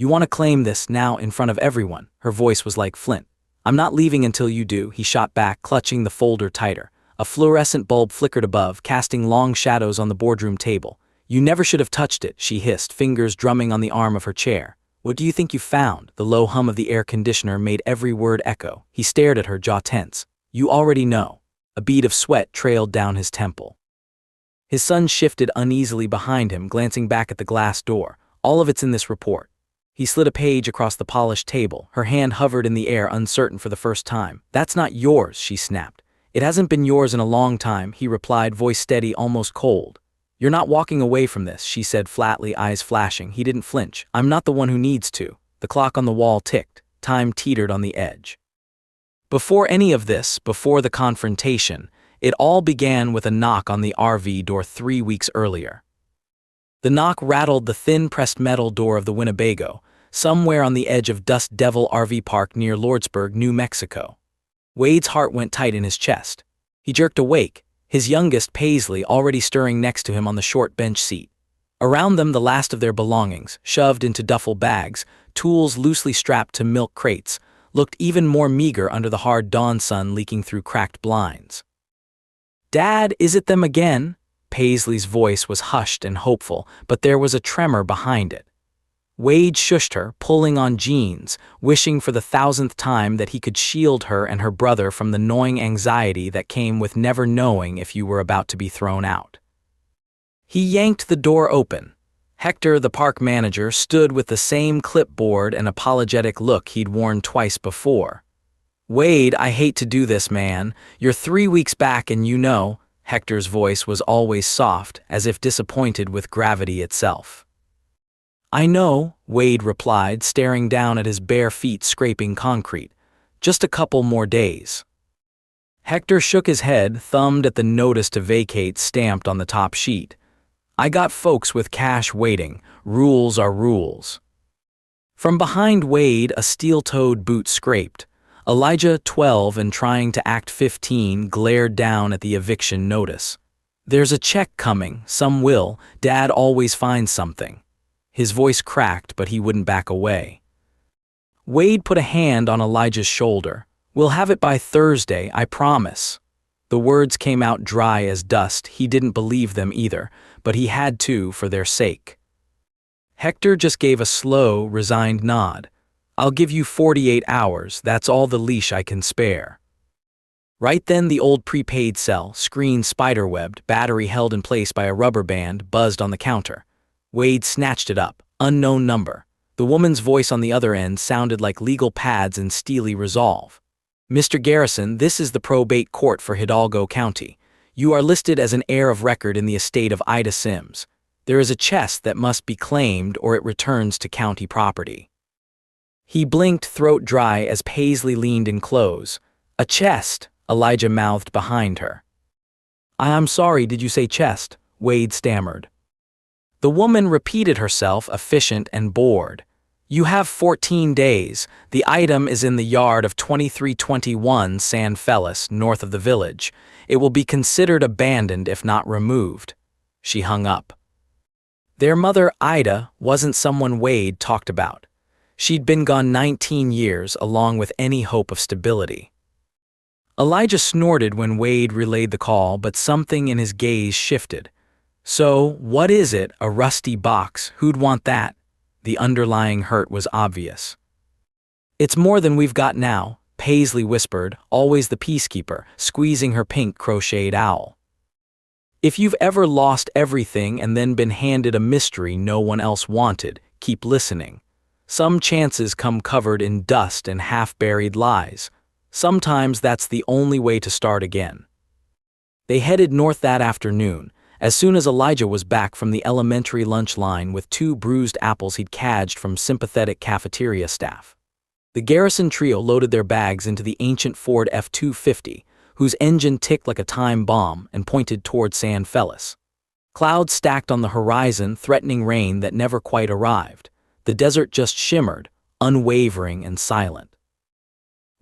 You want to claim this now in front of everyone. Her voice was like flint. I'm not leaving until you do, he shot back, clutching the folder tighter. A fluorescent bulb flickered above, casting long shadows on the boardroom table. You never should have touched it, she hissed, fingers drumming on the arm of her chair. What do you think you found? The low hum of the air conditioner made every word echo. He stared at her, jaw tense. You already know. A bead of sweat trailed down his temple. His son shifted uneasily behind him, glancing back at the glass door. All of it's in this report. He slid a page across the polished table. Her hand hovered in the air, uncertain for the first time. That's not yours, she snapped. It hasn't been yours in a long time, he replied, voice steady, almost cold. You're not walking away from this, she said flatly, eyes flashing. He didn't flinch. I'm not the one who needs to. The clock on the wall ticked. Time teetered on the edge. Before any of this, before the confrontation, it all began with a knock on the RV door 3 weeks earlier. The knock rattled the thin pressed metal door of the Winnebago, somewhere on the edge of Dust Devil RV Park near Lordsburg, New Mexico. Wade's heart went tight in his chest. He jerked awake, his youngest, Paisley, already stirring next to him on the short bench seat. Around them, the last of their belongings, shoved into duffel bags, tools loosely strapped to milk crates, looked even more meager under the hard dawn sun leaking through cracked blinds. Dad, is it them again? Paisley's voice was hushed and hopeful, but there was a tremor behind it. Wade shushed her, pulling on jeans, wishing for the 1000th time that he could shield her and her brother from the gnawing anxiety that came with never knowing if you were about to be thrown out. He yanked the door open. Hector, the park manager, stood with the same clipboard and apologetic look he'd worn twice before. Wade, I hate to do this, man. You're 3 weeks back and you know. Hector's voice was always soft, as if disappointed with gravity itself. I know, Wade replied, staring down at his bare feet scraping concrete. Just a couple more days. Hector shook his head, thumbed at the notice to vacate stamped on the top sheet. I got folks with cash waiting. Rules are rules. From behind Wade, a steel-toed boot scraped. Elijah, 12 and trying to act 15, glared down at the eviction notice. There's a check coming, some will. Dad always finds something. His voice cracked, but he wouldn't back away. Wade put a hand on Elijah's shoulder. We'll have it by Thursday, I promise. The words came out dry as dust. He didn't believe them either, but he had to for their sake. Hector just gave a slow, resigned nod. I'll give you 48 hours, that's all the leash I can spare. Right then the old prepaid cell, screen spiderwebbed, battery held in place by a rubber band, buzzed on the counter. Wade snatched it up. Unknown number. The woman's voice on the other end sounded like legal pads and steely resolve. Mr. Garrison, this is the probate court for Hidalgo County. You are listed as an heir of record in the estate of Ida Sims. There is a chest that must be claimed or it returns to county property. He blinked, throat dry, as Paisley leaned in close. A chest, Elijah mouthed behind her. I'm sorry, did you say chest? Wade stammered. The woman repeated herself, efficient and bored. You have 14 days. The item is in the yard of 2321 San Feliz, north of the village. It will be considered abandoned if not removed. She hung up. Their mother, Ida, wasn't someone Wade talked about. She'd been gone 19 years, along with any hope of stability. Elijah snorted when Wade relayed the call, but something in his gaze shifted. So, what is it? A rusty box? Who'd want that? The underlying hurt was obvious. It's more than we've got now, Paisley whispered, always the peacekeeper, squeezing her pink crocheted owl. If you've ever lost everything and then been handed a mystery no one else wanted, keep listening. Some chances come covered in dust and half-buried lies. Sometimes that's the only way to start again. They headed north that afternoon, as soon as Elijah was back from the elementary lunch line with 2 bruised apples he'd cadged from sympathetic cafeteria staff. The Garrison trio loaded their bags into the ancient Ford F-250, whose engine ticked like a time bomb, and pointed toward San Feliz. Clouds stacked on the horizon, threatening rain that never quite arrived. The desert just shimmered, unwavering and silent.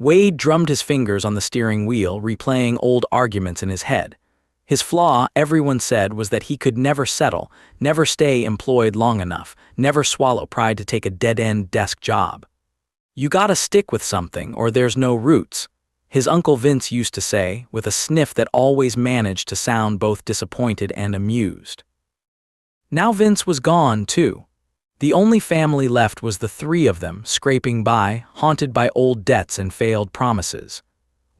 Wade drummed his fingers on the steering wheel, replaying old arguments in his head. His flaw, everyone said, was that he could never settle, never stay employed long enough, never swallow pride to take a dead-end desk job. You gotta stick with something or there's no roots, his Uncle Vince used to say, with a sniff that always managed to sound both disappointed and amused. Now Vince was gone, too. The only family left was the three of them, scraping by, haunted by old debts and failed promises.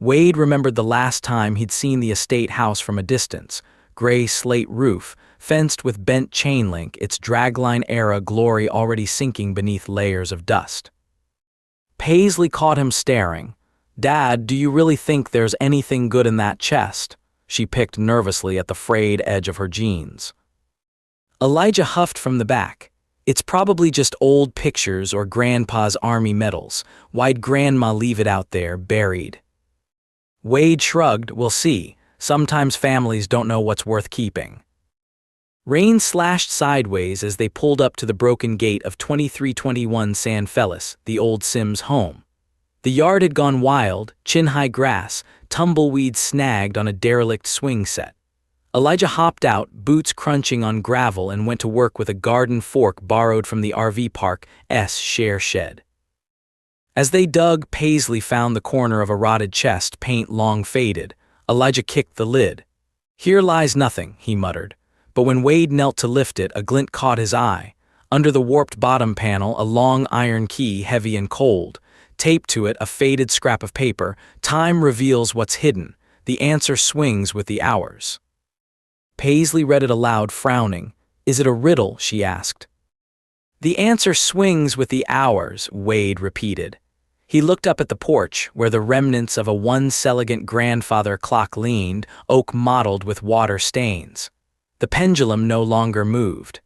Wade remembered the last time he'd seen the estate house from a distance, gray slate roof, fenced with bent chain link, its dragline-era glory already sinking beneath layers of dust. Paisley caught him staring. "Dad, do you really think there's anything good in that chest?" She picked nervously at the frayed edge of her jeans. Elijah huffed from the back. "It's probably just old pictures or Grandpa's army medals. Why'd Grandma leave it out there, buried?" Wade shrugged. "We'll see. Sometimes families don't know what's worth keeping." Rain slashed sideways as they pulled up to the broken gate of 2321 San Feliz, the old Sims home. The yard had gone wild, chin-high grass, tumbleweeds snagged on a derelict swing set. Elijah hopped out, boots crunching on gravel, and went to work with a garden fork borrowed from the RV park's share shed. As they dug, Paisley found the corner of a rotted chest, paint long faded. Elijah kicked the lid. "Here lies nothing," he muttered. But when Wade knelt to lift it, a glint caught his eye. Under the warped bottom panel, a long iron key, heavy and cold. Taped to it, a faded scrap of paper. "Time reveals what's hidden. The answer swings with the hours." Paisley read it aloud, frowning. "Is it a riddle?" she asked. "The answer swings with the hours," Wade repeated. He looked up at the porch, where the remnants of a once-elegant grandfather clock leaned, oak mottled with water stains. The pendulum no longer moved.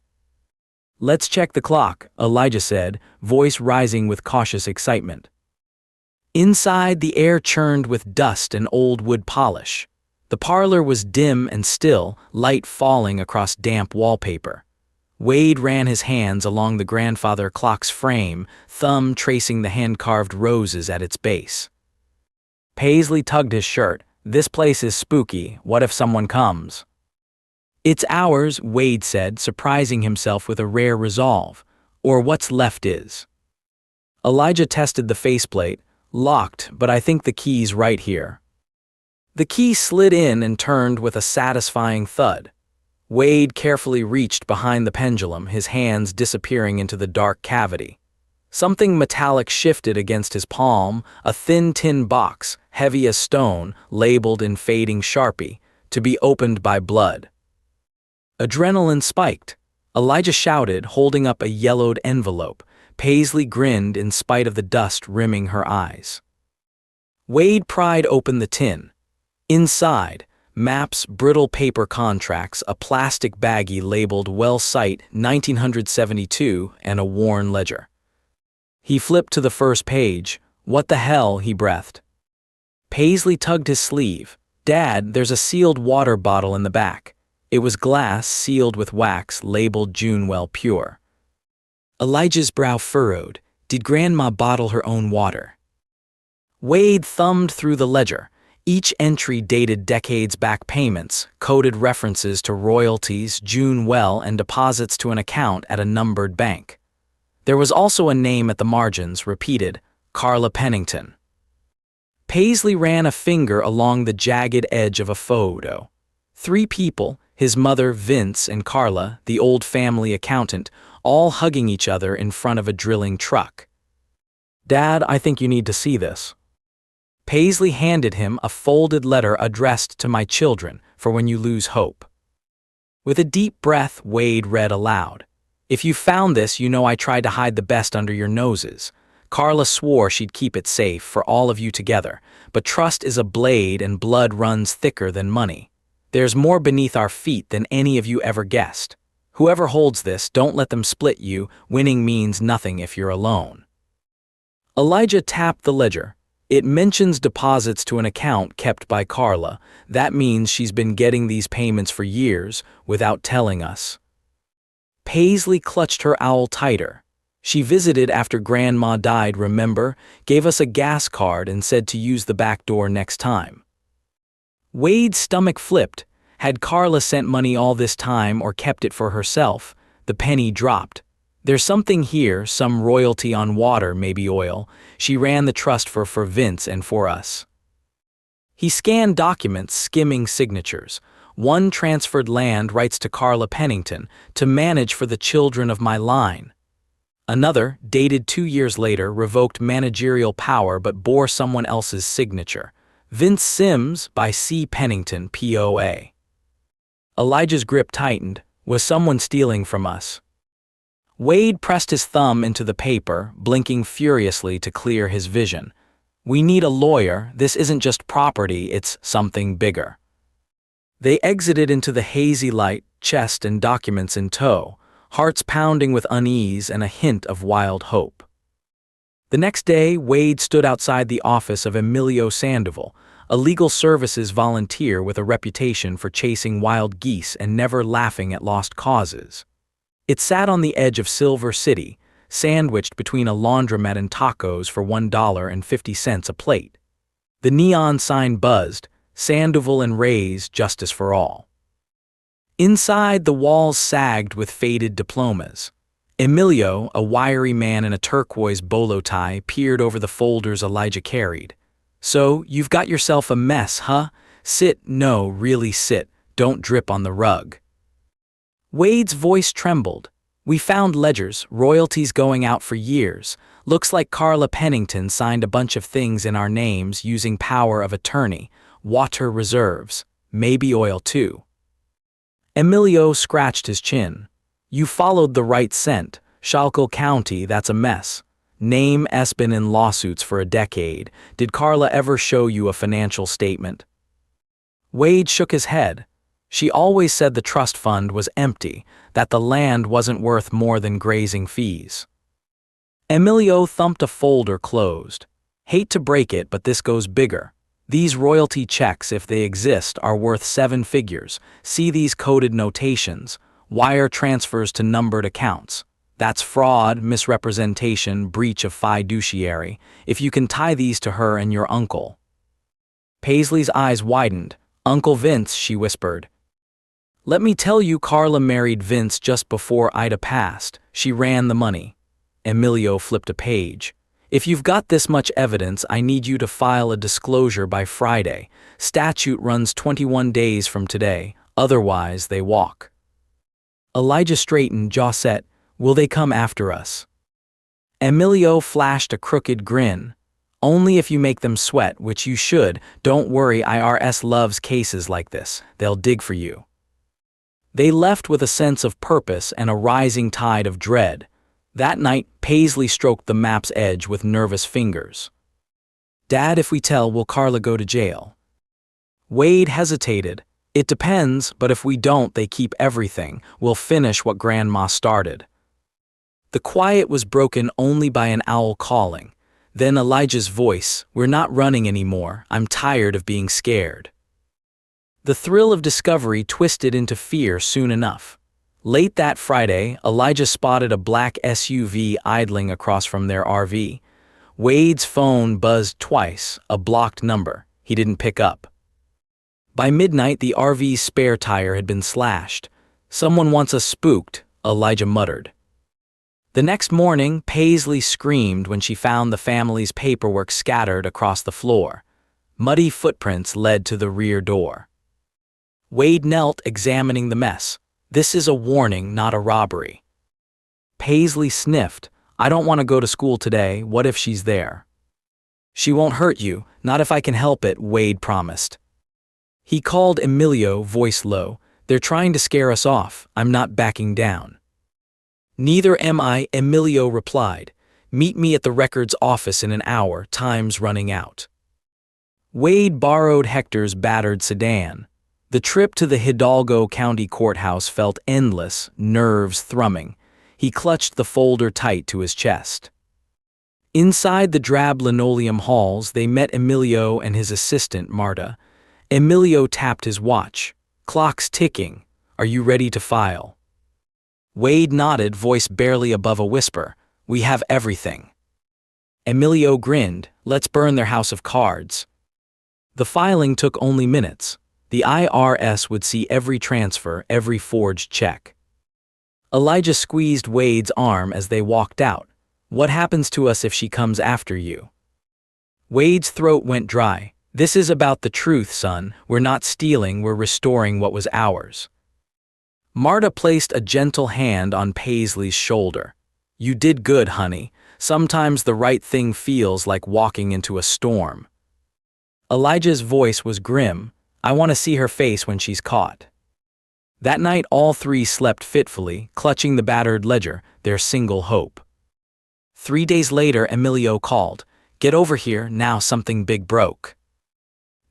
"Let's check the clock," Elijah said, voice rising with cautious excitement. Inside, the air churned with dust and old wood polish. The parlor was dim and still, light falling across damp wallpaper. Wade ran his hands along the grandfather clock's frame, thumb tracing the hand-carved roses at its base. Paisley tugged his shirt. "This place is spooky. What if someone comes?" "It's ours," Wade said, surprising himself with a rare resolve. "Or what's left is." Elijah tested the faceplate. "Locked, but I think the key's right here." The key slid in and turned with a satisfying thud. Wade carefully reached behind the pendulum, his hands disappearing into the dark cavity. Something metallic shifted against his palm, a thin tin box, heavy as stone, labeled in fading Sharpie, "To be opened by blood." Adrenaline spiked. Elijah shouted, holding up a yellowed envelope. Paisley grinned in spite of the dust rimming her eyes. Wade pried open the tin. Inside, maps, brittle paper contracts, a plastic baggie labeled Well Site 1972, and a worn ledger. He flipped to the first page. "What the hell?" he breathed. Paisley tugged his sleeve. "Dad, there's a sealed water bottle in the back." It was glass, sealed with wax, labeled Junewell Pure. Elijah's brow furrowed. Did Grandma bottle her own water? Wade thumbed through the ledger. Each entry dated decades back payments, coded references to royalties, Junewell, and deposits to an account at a numbered bank. There was also a name at the margins, repeated, Carla Pennington. Paisley ran a finger along the jagged edge of a photo. 3 people, his mother, Vince, and Carla, the old family accountant, all hugging each other in front of a drilling truck. "Dad, I think you need to see this." Paisley handed him a folded letter addressed to "My children, for when you lose hope." With a deep breath, Wade read aloud. "If you found this, you know I tried to hide the best under your noses. Carla swore she'd keep it safe for all of you together, but trust is a blade and blood runs thicker than money. There's more beneath our feet than any of you ever guessed. Whoever holds this, don't let them split you. Winning means nothing if you're alone." Elijah tapped the ledger. "It mentions deposits to an account kept by Carla. That means she's been getting these payments for years without telling us." Paisley clutched her owl tighter. "She visited after Grandma died, remember? Gave us a gas card and said to use the back door next time." Wade's stomach flipped. Had Carla sent money all this time or kept it for herself? The penny dropped. There's something here, some royalty on water, maybe oil. She ran the trust for Vince and for us. He scanned documents, skimming signatures. One transferred land rights to Carla Pennington to manage for the children of my line. Another, dated 2 years later, revoked managerial power but bore someone else's signature. Vince Sims by C. Pennington, POA. Elijah's grip tightened. Was someone stealing from us? Wade pressed his thumb into the paper, blinking furiously to clear his vision. We need a lawyer. This isn't just property, it's something bigger. They exited into the hazy light, chest and documents in tow, hearts pounding with unease and a hint of wild hope. The next day, Wade stood outside the office of Emilio Sandoval, a legal services volunteer with a reputation for chasing wild geese and never laughing at lost causes. It sat on the edge of Silver City, sandwiched between a laundromat and tacos for $1.50 a plate. The neon sign buzzed, Sandoval and Ray's Justice for All. Inside, the walls sagged with faded diplomas. Emilio, a wiry man in a turquoise bolo tie, peered over the folders Elijah carried. So, you've got yourself a mess, huh? Sit, no, really sit, don't drip on the rug. Wade's voice trembled. We found ledgers, royalties going out for years. Looks like Carla Pennington signed a bunch of things in our names using power of attorney, water reserves, maybe oil too. Emilio scratched his chin. You followed the right scent. Schuylkill County, that's a mess. Name has been in lawsuits for a decade. Did Carla ever show you a financial statement? Wade shook his head. She always said the trust fund was empty, that the land wasn't worth more than grazing fees. Emilio thumped a folder closed. Hate to break it, but this goes bigger. These royalty checks, if they exist, are worth 7 figures. See these coded notations. Wire transfers to numbered accounts. That's fraud, misrepresentation, breach of fiduciary, if you can tie these to her and your uncle. Paisley's eyes widened. Uncle Vince, she whispered. Let me tell you, Carla married Vince just before Ida passed. She ran the money. Emilio flipped a page. If you've got this much evidence, I need you to file a disclosure by Friday. Statute runs 21 days from today, otherwise they walk. Elijah straightened, jaw set. Will they come after us? Emilio flashed a crooked grin. Only if you make them sweat, which you should. Don't worry, IRS loves cases like this. They'll dig for you. They left with a sense of purpose and a rising tide of dread. That night, Paisley stroked the map's edge with nervous fingers. Dad, if we tell, will Carla go to jail? Wade hesitated. It depends, but if we don't, they keep everything. We'll finish what Grandma started. The quiet was broken only by an owl calling. Then Elijah's voice, we're not running anymore. I'm tired of being scared. The thrill of discovery twisted into fear soon enough. Late that Friday, Elijah spotted a black SUV idling across from their RV. Wade's phone buzzed twice, a blocked number. He didn't pick up. By midnight, the RV's spare tire had been slashed. Someone wants us spooked, Elijah muttered. The next morning, Paisley screamed when she found the family's paperwork scattered across the floor. Muddy footprints led to the rear door. Wade knelt, examining the mess. This is a warning, not a robbery. Paisley sniffed. I don't want to go to school today. What if she's there? She won't hurt you, not if I can help it, Wade promised. He called Emilio, voice low. They're trying to scare us off. I'm not backing down. Neither am I, Emilio replied. Meet me at the records office in an hour, time's running out. Wade borrowed Hector's battered sedan. The trip to the Hidalgo County Courthouse felt endless, nerves thrumming. He clutched the folder tight to his chest. Inside the drab linoleum halls, they met Emilio and his assistant, Marta. Emilio tapped his watch. Clock's ticking. Are you ready to file? Wade nodded, voice barely above a whisper. We have everything. Emilio grinned. Let's burn their house of cards. The filing took only minutes. The IRS would see every transfer, every forged check. Elijah squeezed Wade's arm as they walked out. What happens to us if she comes after you? Wade's throat went dry. This is about the truth, son. We're not stealing, we're restoring what was ours. Marta placed a gentle hand on Paisley's shoulder. You did good, honey. Sometimes the right thing feels like walking into a storm. Elijah's voice was grim. I want to see her face when she's caught. That night all three slept fitfully, clutching the battered ledger, their single hope. 3 days later, Emilio called. Get over here, now something big broke.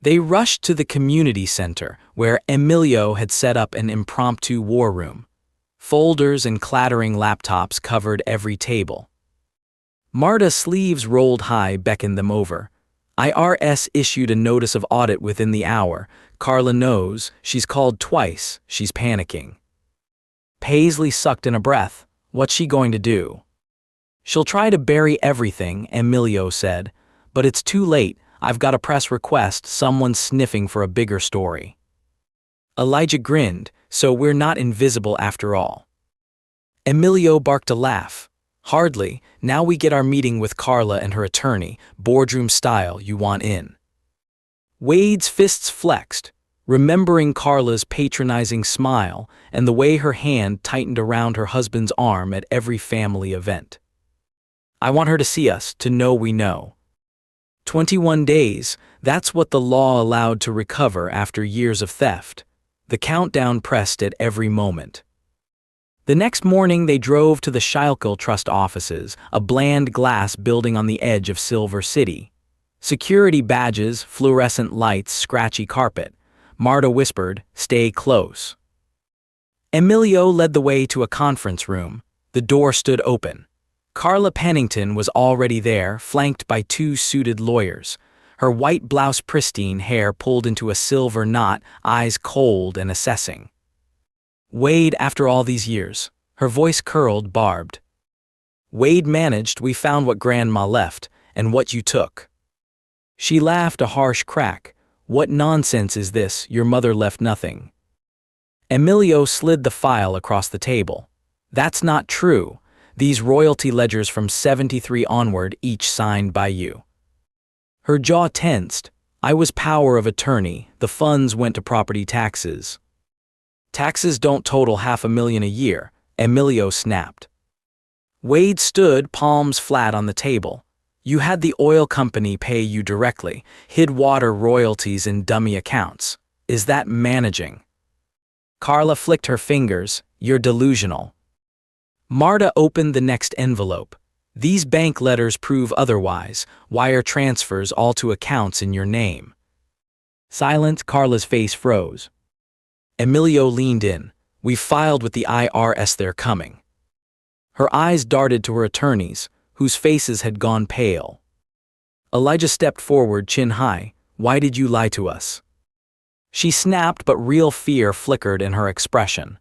They rushed to the community center, where Emilio had set up an impromptu war room. Folders and clattering laptops covered every table. Marta's sleeves rolled high beckoned them over. IRS issued a notice of audit within the hour. Carla knows, she's called twice, she's panicking. Paisley sucked in a breath. What's she going to do? She'll try to bury everything, Emilio said. But it's too late, I've got a press request, someone's sniffing for a bigger story. Elijah grinned, so we're not invisible after all. Emilio barked a laugh. Hardly, now we get our meeting with Carla and her attorney, boardroom style, you want in. Wade's fists flexed, remembering Carla's patronizing smile and the way her hand tightened around her husband's arm at every family event. I want her to see us, to know we know. 21 days, that's what the law allowed to recover after years of theft. The countdown pressed at every moment. The next morning they drove to the Shilkil Trust offices, a bland glass building on the edge of Silver City. Security badges, fluorescent lights, scratchy carpet. Marta whispered, "Stay close." Emilio led the way to a conference room. The door stood open. Carla Pennington was already there, flanked by 2 suited lawyers. Her white blouse pristine, hair pulled into a silver knot, eyes cold and assessing. Wade, after all these years. Her voice curled, barbed. Wade managed, we found what Grandma left, and what you took. She laughed a harsh crack. What nonsense is this, your mother left nothing. Emilio slid the file across the table. That's not true. These royalty ledgers from 73 onward, each signed by you. Her jaw tensed. I was power of attorney, the funds went to property taxes. Taxes don't total $500,000 a year, Emilio snapped. Wade stood, palms flat on the table. You had the oil company pay you directly, hid water royalties in dummy accounts. Is that managing? Carla flicked her fingers. You're delusional. Marta opened the next envelope. These bank letters prove otherwise, wire transfers all to accounts in your name. Silent, Carla's face froze. Emilio leaned in. We filed with the IRS, they're coming. Her eyes darted to her attorneys, whose faces had gone pale. Elijah stepped forward, chin high. Why did you lie to us? She snapped, but real fear flickered in her expression.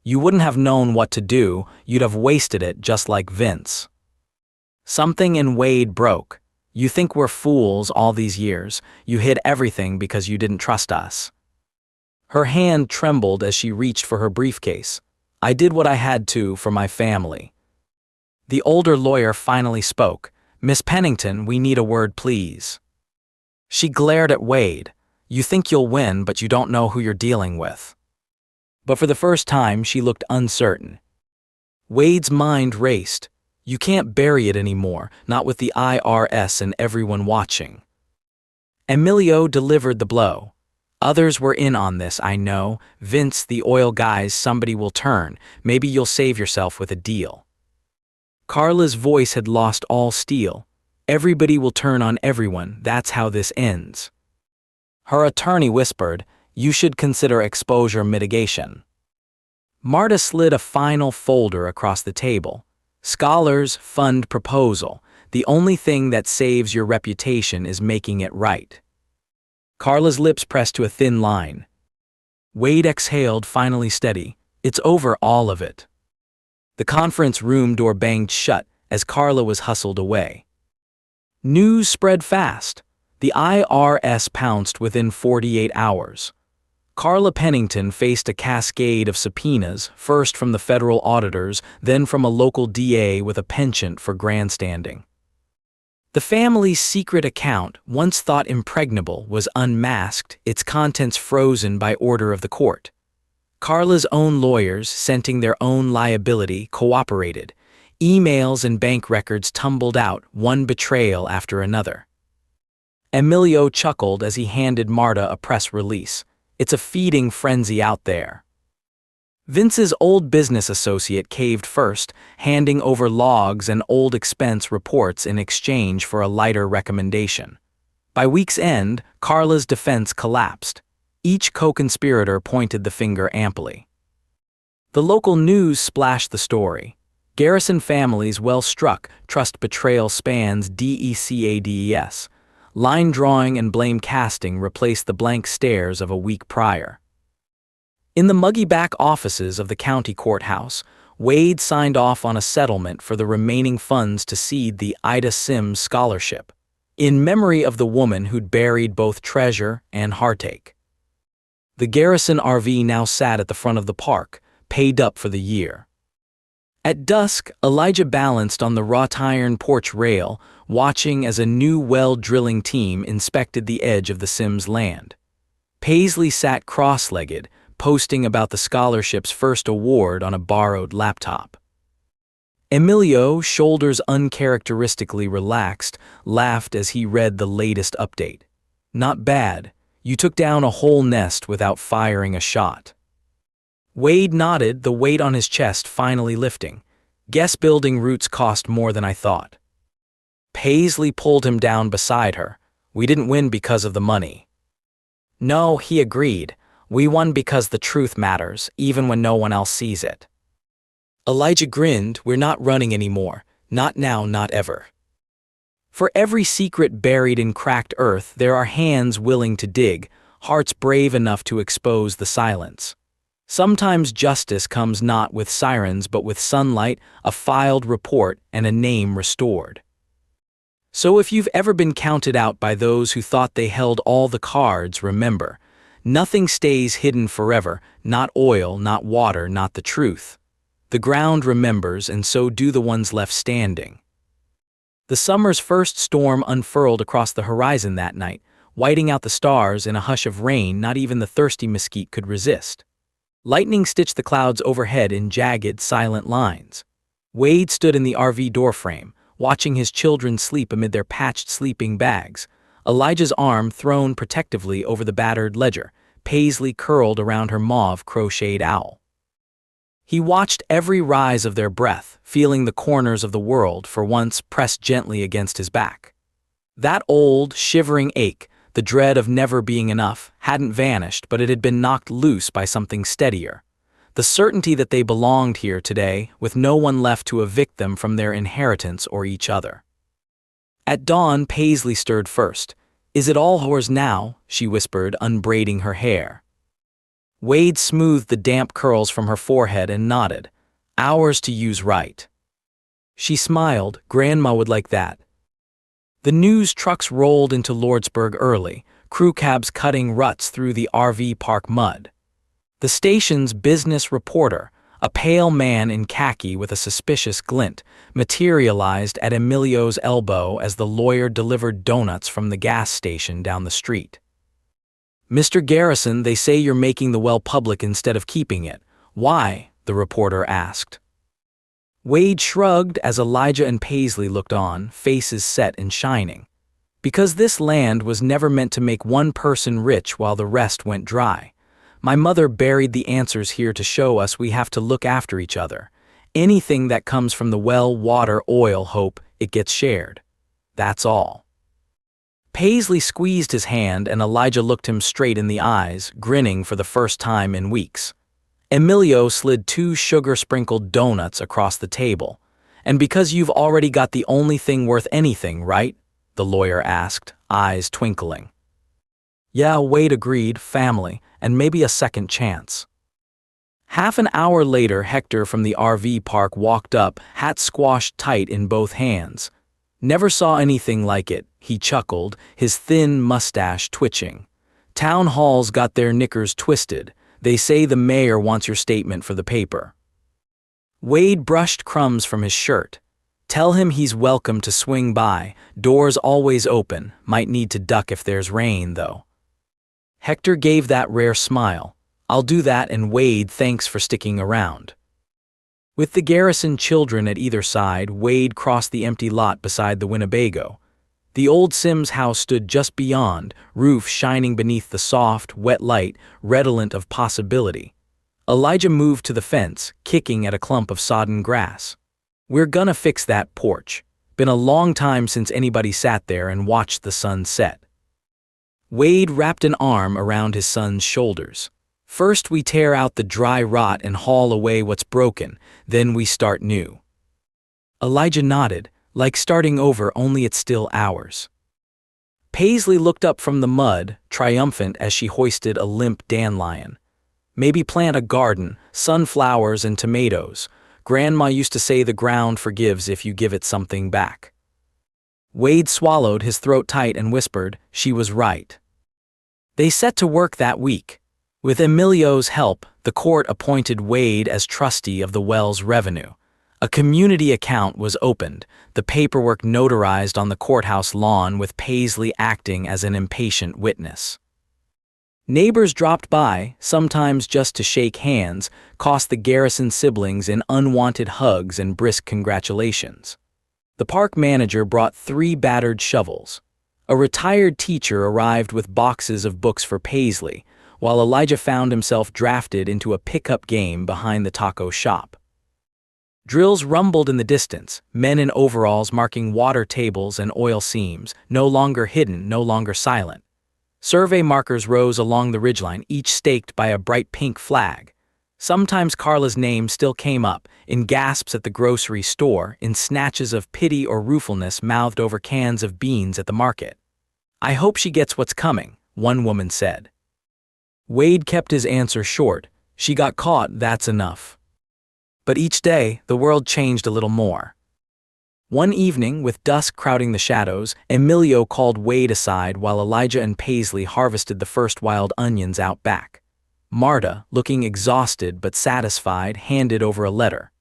You wouldn't have known what to do, you'd have wasted it just like Vince. Something in Wade broke. You think we're fools all these years. You hid everything because you didn't trust us. Her hand trembled as she reached for her briefcase. I did what I had to for my family. The older lawyer finally spoke. Miss Pennington, we need a word, please. She glared at Wade. You think you'll win, but you don't know who you're dealing with. But for the first time, she looked uncertain. Wade's mind raced. You can't bury it anymore, not with the IRS and everyone watching. Emilio delivered the blow. Others were in on this, I know. Vince, the oil guys, somebody will turn. Maybe you'll save yourself with a deal. Carla's voice had lost all steel. Everybody will turn on everyone, that's how this ends. Her attorney whispered, you should consider exposure mitigation. Marta slid a final folder across the table. Scholars Fund proposal. The only thing that saves your reputation is making it right. Carla's lips pressed to a thin line. Wade exhaled, finally steady. It's over, all of it. The conference room door banged shut as Carla was hustled away. News spread fast. The IRS pounced within 48 hours. Carla Pennington faced a cascade of subpoenas, first from the federal auditors, then from a local DA with a penchant for grandstanding. The family's secret account, once thought impregnable, was unmasked, its contents frozen by order of the court. Carla's own lawyers, scenting their own liability, cooperated. Emails and bank records tumbled out, one betrayal after another. Emilio chuckled as he handed Marta a press release. It's a feeding frenzy out there. Vince's old business associate caved first, handing over logs and old expense reports in exchange for a lighter recommendation. By week's end, Carla's defense collapsed. Each co-conspirator pointed the finger amply. The local news splashed the story. Garrison families well struck, trust betrayal spans DECADES. Line drawing and blame casting replaced the blank stares of a week prior. In the muggy back offices of the county courthouse, Wade signed off on a settlement for the remaining funds to seed the Ida Sims Scholarship, in memory of the woman who'd buried both treasure and heartache. The Garrison RV now sat at the front of the park, paid up for the year. At dusk, Elijah balanced on the wrought iron porch rail, watching as a new well-drilling team inspected the edge of the Sims land. Paisley sat cross-legged, posting about the scholarship's first award on a borrowed laptop. Emilio, shoulders uncharacteristically relaxed, laughed as he read the latest update. Not bad. You took down a whole nest without firing a shot. Wade nodded, the weight on his chest finally lifting. Guess building roots cost more than I thought. Paisley pulled him down beside her. We didn't win because of the money. No, he agreed. We won because the truth matters, even when no one else sees it. Elijah grinned. We're not running anymore. Not now, not ever. For every secret buried in cracked earth, there are hands willing to dig, hearts brave enough to expose the silence. Sometimes justice comes not with sirens but with sunlight, a filed report, and a name restored. So if you've ever been counted out by those who thought they held all the cards, remember, nothing stays hidden forever, not oil, not water, not the truth. The ground remembers, and so do the ones left standing. The summer's first storm unfurled across the horizon that night, whiting out the stars in a hush of rain not even the thirsty mesquite could resist. Lightning stitched the clouds overhead in jagged, silent lines. Wade stood in the RV doorframe, watching his children sleep amid their patched sleeping bags, Elijah's arm thrown protectively over the battered ledger, Paisley curled around her mauve crocheted owl. He watched every rise of their breath, feeling the corners of the world for once pressed gently against his back. That old, shivering ache, the dread of never being enough, hadn't vanished, but it had been knocked loose by something steadier. The certainty that they belonged here today, with no one left to evict them from their inheritance or each other. At dawn, Paisley stirred first. Is it all yours now? She whispered, unbraiding her hair. Wade smoothed the damp curls from her forehead and nodded. Ours to use right. She smiled. Grandma would like that. The news trucks rolled into Lordsburg early, crew cabs cutting ruts through the RV park mud. The station's business reporter, a pale man in khaki with a suspicious glint, materialized at Emilio's elbow as the lawyer delivered donuts from the gas station down the street. Mr. Garrison, they say you're making the well public instead of keeping it. Why? The reporter asked. Wade shrugged as Elijah and Paisley looked on, faces set and shining. Because this land was never meant to make one person rich while the rest went dry. My mother buried the answers here to show us we have to look after each other. Anything that comes from the well, water, oil, hope, it gets shared. That's all. Paisley squeezed his hand and Elijah looked him straight in the eyes, grinning for the first time in weeks. Emilio slid 2 sugar-sprinkled donuts across the table. And because you've already got the only thing worth anything, right? The lawyer asked, eyes twinkling. Yeah, Wade agreed, family, and maybe a second chance. Half an hour later, Hector from the RV park walked up, hat squashed tight in both hands. Never saw anything like it, he chuckled, his thin mustache twitching. Town halls got their knickers twisted. They say the mayor wants your statement for the paper. Wade brushed crumbs from his shirt. Tell him he's welcome to swing by. Doors always open. Might need to duck if there's rain, though. Hector gave that rare smile. I'll do that, and Wade, thanks for sticking around. With the garrison children at either side, Wade crossed the empty lot beside the Winnebago. The old Sims house stood just beyond, roof shining beneath the soft, wet light, redolent of possibility. Elijah moved to the fence, kicking at a clump of sodden grass. We're gonna fix that porch. Been a long time since anybody sat there and watched the sun set. Wade wrapped an arm around his son's shoulders. First we tear out the dry rot and haul away what's broken, then we start new. Elijah nodded, like starting over, only it's still ours. Paisley looked up from the mud, triumphant as she hoisted a limp dandelion. Maybe plant a garden, sunflowers and tomatoes. Grandma used to say the ground forgives if you give it something back. Wade swallowed, his throat tight, and whispered, she was right. They set to work that week. With Emilio's help, the court appointed Wade as trustee of the well's revenue. A community account was opened, the paperwork notarized on the courthouse lawn, with Paisley acting as an impatient witness. Neighbors dropped by, sometimes just to shake hands, cost the Garrison siblings in unwanted hugs and brisk congratulations. The park manager brought 3 battered shovels. A retired teacher arrived with boxes of books for Paisley, while Elijah found himself drafted into a pickup game behind the taco shop. Drills rumbled in the distance, men in overalls marking water tables and oil seams, no longer hidden, no longer silent. Survey markers rose along the ridgeline, each staked by a bright pink flag. Sometimes Carla's name still came up, in gasps at the grocery store, in snatches of pity or ruefulness mouthed over cans of beans at the market. I hope she gets what's coming, one woman said. Wade kept his answer short. She got caught, that's enough. But each day, the world changed a little more. One evening, with dusk crowding the shadows, Emilio called Wade aside while Elijah and Paisley harvested the first wild onions out back. Marta, looking exhausted but satisfied, handed over a letter.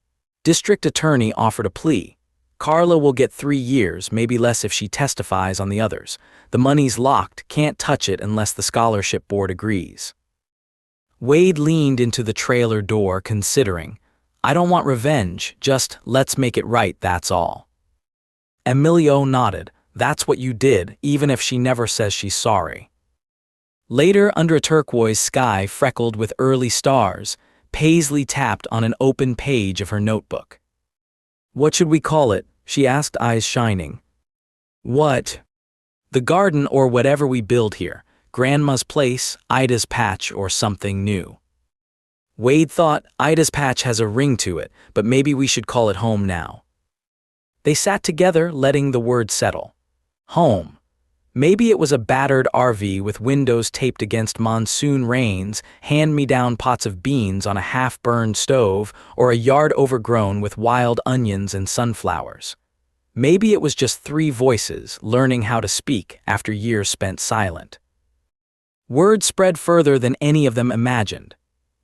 District attorney offered a plea. Carla will get 3 years, maybe less if she testifies on the others. The money's locked, can't touch it unless the scholarship board agrees. Wade leaned into the trailer door, considering. I don't want revenge, just let's make it right, that's all. Emilio nodded. That's what you did, even if she never says she's sorry. Later, under a turquoise sky freckled with early stars, Paisley tapped on an open page of her notebook. What should we call it? She asked, eyes shining. What? The garden, or whatever we build here. Grandma's place, Ida's patch, or something new. Wade thought, Ida's patch has a ring to it, but maybe we should call it home now. They sat together, letting the word settle. Home. Maybe it was a battered RV with windows taped against monsoon rains, hand-me-down pots of beans on a half-burned stove, or a yard overgrown with wild onions and sunflowers. Maybe it was just 3 voices learning how to speak after years spent silent. Word spread further than any of them imagined.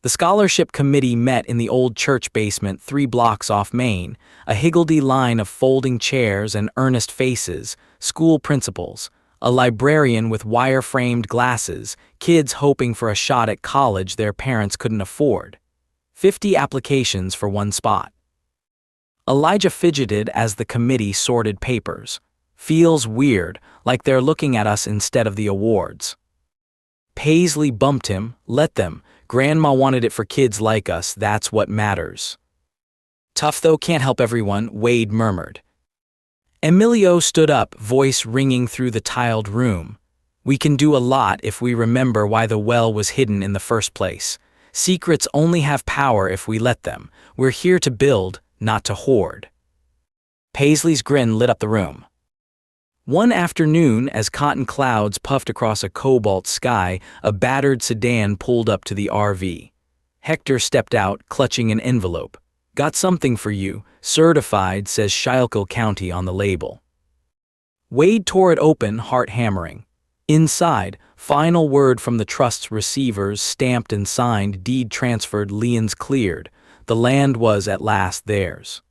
The scholarship committee met in the old church basement 3 blocks off Main, a higgledy line of folding chairs and earnest faces, school principals, a librarian with wire-framed glasses, kids hoping for a shot at college their parents couldn't afford. 50 applications for 1 spot. Elijah fidgeted as the committee sorted papers. Feels weird, like they're looking at us instead of the awards. Paisley bumped him. Let them. Grandma wanted it for kids like us, that's what matters. Tough though, can't help everyone, Wade murmured. Emilio stood up, voice ringing through the tiled room. We can do a lot if we remember why the well was hidden in the first place. Secrets only have power if we let them. We're here to build, not to hoard. Paisley's grin lit up the room. One afternoon, as cotton clouds puffed across a cobalt sky, a battered sedan pulled up to the RV. Hector stepped out, clutching an envelope. Got something for you, certified, says Schuylkill County on the label. Wade tore it open, heart hammering. Inside, final word from the trust's receivers, stamped and signed, deed transferred, liens cleared. The land was at last theirs.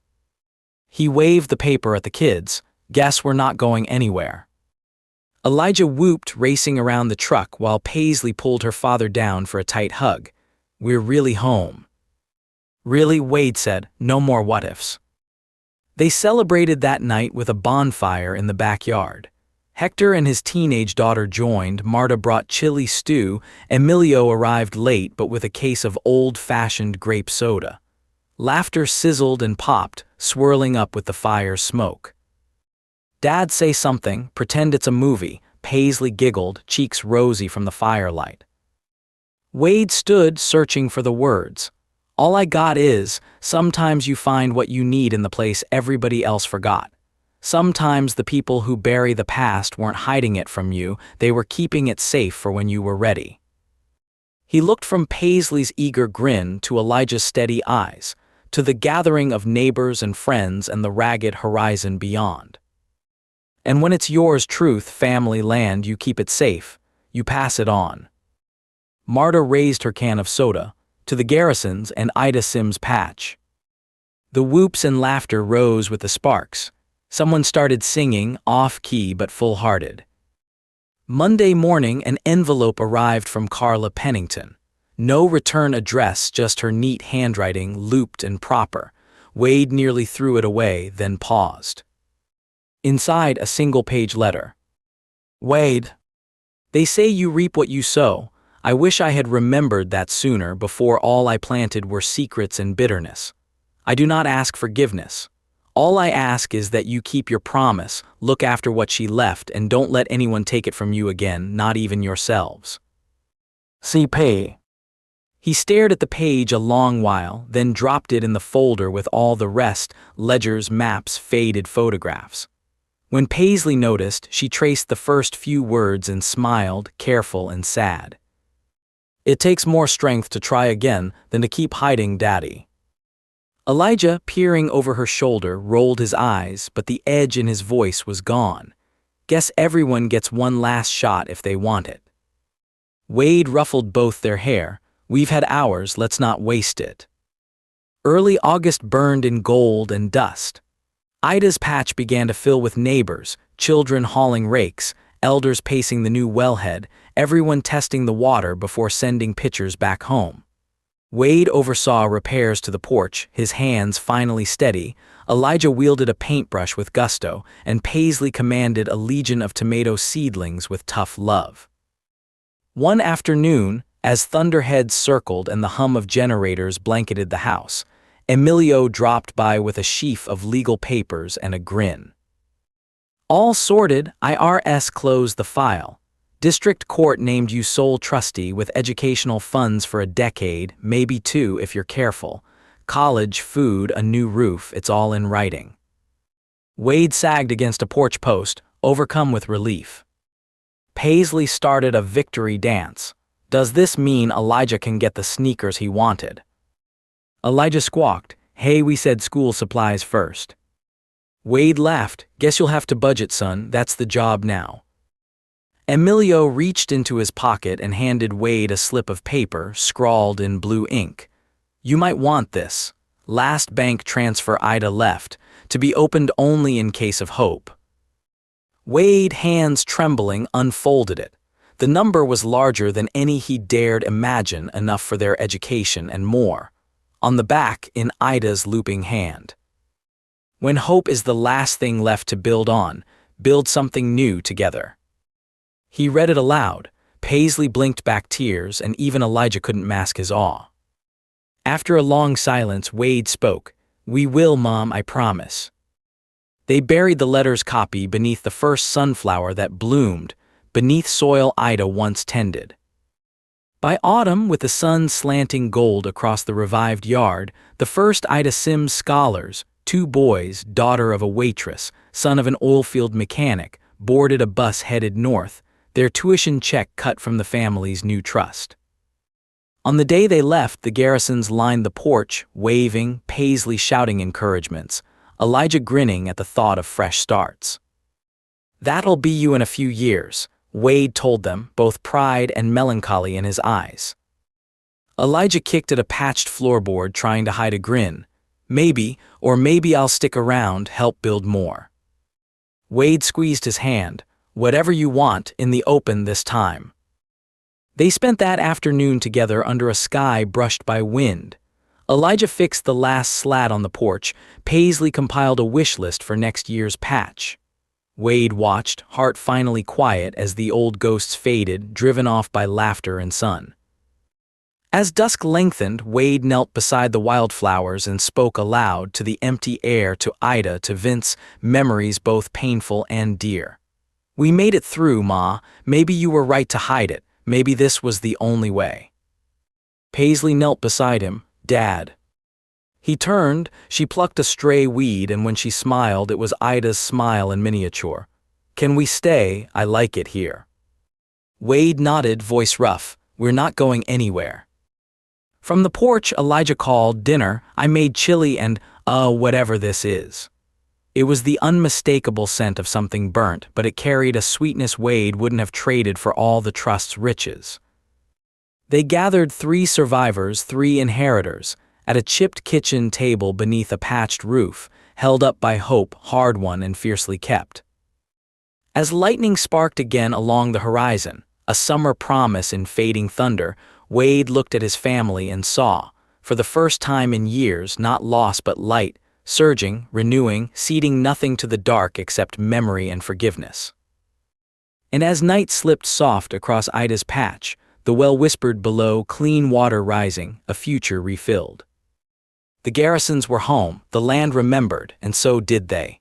He waved the paper at the kids. Guess we're not going anywhere. Elijah whooped, racing around the truck while Paisley pulled her father down for a tight hug. We're really home. Really, Wade said, no more what-ifs. They celebrated that night with a bonfire in the backyard. Hector and his teenage daughter joined. Marta brought chili stew. Emilio arrived late but with a case of old-fashioned grape soda. Laughter sizzled and popped, swirling up with the fire's smoke. Dad, say something, pretend it's a movie. Paisley giggled, cheeks rosy from the firelight. Wade stood, searching for the words. All I got is, sometimes you find what you need in the place everybody else forgot. Sometimes the people who bury the past weren't hiding it from you, they were keeping it safe for when you were ready. He looked from Paisley's eager grin to Elijah's steady eyes, to the gathering of neighbors and friends and the ragged horizon beyond. And when it's yours, truth, family, land, you keep it safe, you pass it on. Marta raised her can of soda, to the Garrisons and Ida Sims' patch. The whoops and laughter rose with the sparks. Someone started singing, off-key but full-hearted. Monday morning, an envelope arrived from Carla Pennington. No return address, just her neat handwriting, looped and proper. Wade nearly threw it away, then paused. Inside, a single-page letter. Wade, they say you reap what you sow. I wish I had remembered that sooner, before all I planted were secrets and bitterness. I do not ask forgiveness. All I ask is that you keep your promise, look after what she left, and don't let anyone take it from you again, not even yourselves. CP. He stared at the page a long while, then dropped it in the folder with all the rest, ledgers, maps, faded photographs. When Paisley noticed, she traced the first few words and smiled, careful and sad. It takes more strength to try again than to keep hiding, Daddy. Elijah, peering over her shoulder, rolled his eyes, but the edge in his voice was gone. Guess everyone gets one last shot if they want it. Wade ruffled both their hair. We've had ours, let's not waste it. Early August burned in gold and dust. Ida's patch began to fill with neighbors, children hauling rakes, elders pacing the new wellhead, everyone testing the water before sending pitchers back home. Wade oversaw repairs to the porch, his hands finally steady. Elijah wielded a paintbrush with gusto, and Paisley commanded a legion of tomato seedlings with tough love. One afternoon, as thunderheads circled and the hum of generators blanketed the house, Emilio dropped by with a sheaf of legal papers and a grin. All sorted, IRS closed the file. District Court named you sole trustee with educational funds for a decade, maybe two if you're careful. College, food, a new roof, it's all in writing. Wade sagged against a porch post, overcome with relief. Paisley started a victory dance. Does this mean Elijah can get the sneakers he wanted? Elijah squawked, hey, we said school supplies first. Wade laughed, guess you'll have to budget, son, that's the job now. Emilio reached into his pocket and handed Wade a slip of paper, scrawled in blue ink. You might want this. Last bank transfer Ida left, to be opened only in case of hope. Wade, hands trembling, unfolded it. The number was larger than any he dared imagine, enough for their education and more. On the back, in Ida's looping hand. When hope is the last thing left to build on, build something new together. He read it aloud. Paisley blinked back tears, and even Elijah couldn't mask his awe. After a long silence, Wade spoke. We will, Mom, I promise. They buried the letter's copy beneath the first sunflower that bloomed, beneath soil Ida once tended. By autumn, with the sun slanting gold across the revived yard, the first Ida Sims scholars, 2 boys, daughter of a waitress, son of an oilfield mechanic, boarded a bus headed north, their tuition check cut from the family's new trust. On the day they left, the Garrisons lined the porch, waving, Paisley shouting encouragements, Elijah grinning at the thought of fresh starts. That'll be you in a few years. Wade told them, both pride and melancholy in his eyes. Elijah kicked at a patched floorboard, trying to hide a grin. Maybe, or maybe I'll stick around, help build more. Wade squeezed his hand. Whatever you want, in the open this time. They spent that afternoon together under a sky brushed by wind. Elijah fixed the last slat on the porch. Paisley compiled a wish list for next year's patch. Wade watched, heart finally quiet, as the old ghosts faded, driven off by laughter and sun. As dusk lengthened, Wade knelt beside the wildflowers and spoke aloud, to the empty air, to Ida, to Vince, memories both painful and dear. We made it through, Ma. Maybe you were right to hide it. Maybe this was the only way. Paisley knelt beside him. Dad. He turned, she plucked a stray weed, and when she smiled, it was Ida's smile in miniature. Can we stay? I like it here. Wade nodded, voice rough. We're not going anywhere. From the porch, Elijah called, dinner. I made chili and, whatever this is. It was the unmistakable scent of something burnt, but it carried a sweetness Wade wouldn't have traded for all the trust's riches. They gathered 3 survivors, 3 inheritors, at a chipped kitchen table beneath a patched roof, held up by hope, hard-won and fiercely kept. As lightning sparked again along the horizon, a summer promise in fading thunder, Wade looked at his family and saw, for the first time in years, not loss but light, surging, renewing, ceding nothing to the dark except memory and forgiveness. And as night slipped soft across Ida's patch, the well whispered below, clean water rising, a future refilled. The Garrisons were home, the land remembered, and so did they.